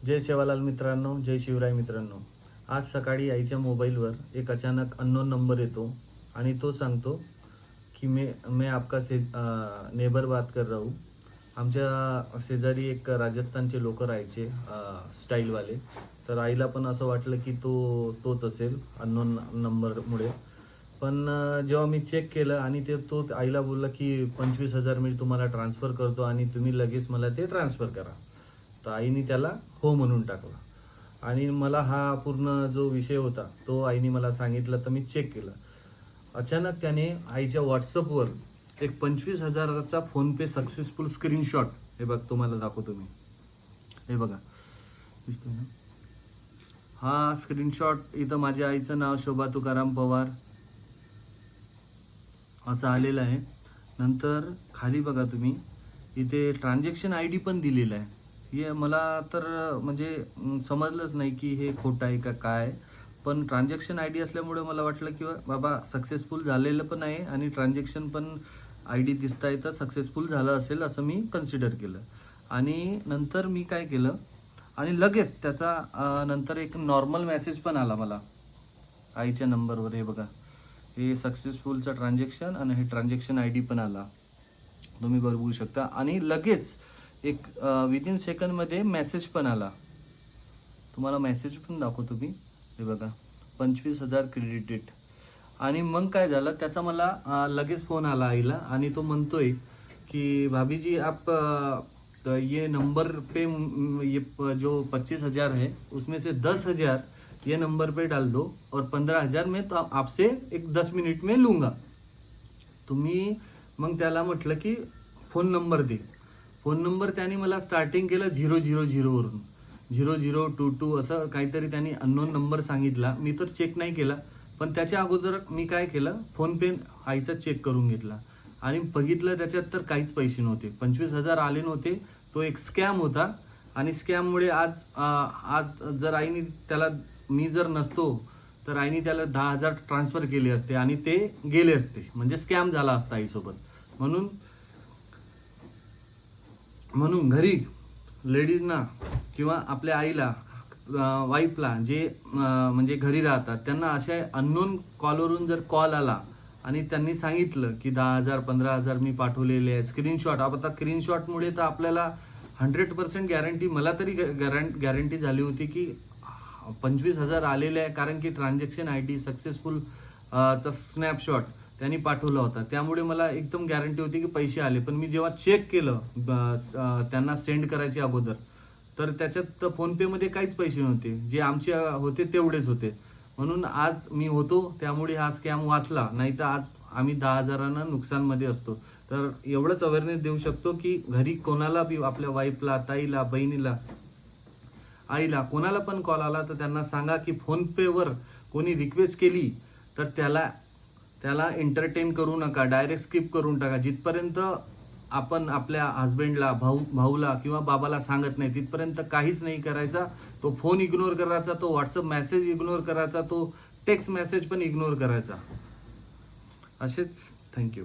जय सेवालाल मित्रांनो, जय शिवराय मित्रांनो. आज सकाळी आईच्या मोबाईलवर एक अचानक अननोन नंबर येतो आणि तो सांगतो की मैं आपका नेबर बात कर रहा हूँ. आमच्या शेजारी एक राजस्थानचे लोक राहायचे, स्टाईलवाले. तर आईला पण असं वाटलं की तोच असेल अननोन नंबरमुळे. पण जेव्हा मी चेक केलं आणि तो आईला बोलला की 25,000 मी तुम्हाला ट्रान्सफर करतो आणि तुम्ही लगेच मला ते ट्रान्सफर करा. तर आईने त्याला हो म्हणून टाकला आणि मला हा पूर्ण जो विषय होता तो आईने मला सांगितलं. तर मी चेक केलं. अचानक त्याने आईच्या व्हॉट्सअपवर एक 25,000चा फोनपे सक्सेसफुल स्क्रीनशॉट, हे बघ तुम्हाला दाखवतो मी. हे बघा, दिसतोय ना हा स्क्रीनशॉट. इथं माझ्या आईचं नाव शोभा तुकाराम पवार असं आलेलं आहे. नंतर खाली बघा तुम्ही, इथे ट्रान्झॅक्शन आय डी पण दिलेला आहे. हे मला तर म्हणजे समजलंच नाही की हे खोटं आहे का काय. पण ट्रान्झॅक्शन आय डी असल्यामुळे मला वाटलं की बाबा सक्सेसफुल झालेलं पण आहे आणि ट्रान्झॅक्शन पण आय डी दिसत आहे, तर सक्सेसफुल झालं असेल असं मी कन्सिडर केलं. आणि नंतर मी काय केलं, आणि लगेच त्याचा नंतर एक नॉर्मल मेसेज पण आला मला आईच्या नंबरवर. हे बघा, हे सक्सेसफुलचं ट्रान्झॅक्शन आणि हे ट्रान्झॅक्शन आय डी पण आला, तुम्ही बघू शकता. आणि लगेच एक विदिन सेकंडमध्ये मेसेज पण आला. तुम्हाला मेसेज पण दाखवतो मी. हे बघा, 25,000 क्रेडिटेड. आणि मग काय झालं, त्याचा मला लगेच फोन आला आईला आणि तो म्हणतोय कि भाभी जी आप ये नंबर पे जो 25,000 है उसमें से 10,000 ये नंबर पे डाल दो और 15,000 मैं तो आपसे एक 10 मिनट में लूँगा. तुम्ही मग त्याला म्हटलं की फोन नंबर दे. फोन नंबर त्याने मला स्टार्टिंग केलं 000 वरून, 0022 असं काहीतरी त्यांनी अननोन नंबर सांगितला. मी तर चेक नाही केला, पण त्याच्या अगोदर मी काय केलं, फोनपे आईचा चेक करून घेतला आणि बघितलं त्याच्यात तर काहीच पैसे नव्हते, 25,000 आले नव्हते. तो एक स्कॅम होता. आणि स्कॅममुळे आज जर आईने त्याला, मी जर नसतो तर आईने त्याला 10,000 ट्रान्सफर केले असते आणि ते गेले असते, म्हणजे स्कॅम झाला असता आईसोबत. म्हणून घरी लेडीजना किंवा आपल्या आईला, वाईफला जे म्हणजे घरी राहतात त्यांना अशा अननोन कॉलवरून जर कॉल आला आणि त्यांनी सांगितलं की 10,000 15,000 मी पाठवलेले आहे, स्क्रीनशॉट. आता स्क्रीनशॉटमुळे तर आपल्याला 100% गॅरंटी, मला तरी गॅरंटी झाली होती की 25,000 आलेले आहे, कारण की ट्रान्झॅक्शन आय डी सक्सेसफुल चा स्नॅपशॉट त्यांनी पाठवला होता. त्यामुळे मला एकदम गॅरंटी होती की पैसे आले. पण मी जेव्हा चेक केलं त्यांना सेंड करायचे अगोदर, तर त्याच्यात फोनपेमध्ये काहीच पैसे नव्हते, जे आमचे होते तेवढेच होते. म्हणून आज मी होतो, त्यामुळे हा स्कॅम वाचला, नाही तर आज आम्ही 10,000 नुकसानमध्ये असतो. तर एवढंच अवेअरनेस देऊ शकतो की घरी कोणाला बी, आपल्या वाईफला, ताईला, बहिणीला, आईला, कोणाला पण कॉल आला तर त्यांना सांगा की फोनपेवर कोणी रिक्वेस्ट केली तर त्याला एंटरटेन करू नका, डायरेक्ट स्किप करून टाका. जिथपर्यंत आपण आपल्या हस्बंडला, भाऊला किंवा बाबाला सांगत नाही तिथपर्यंत काहीच नाही करायचा. तो फोन इग्नोर करायचा, तो व्हॉट्सअप मेसेज इग्नोर करायचा, तो टेक्स्ट मेसेज पण इग्नोर करायचा. असेच. थँक्यू.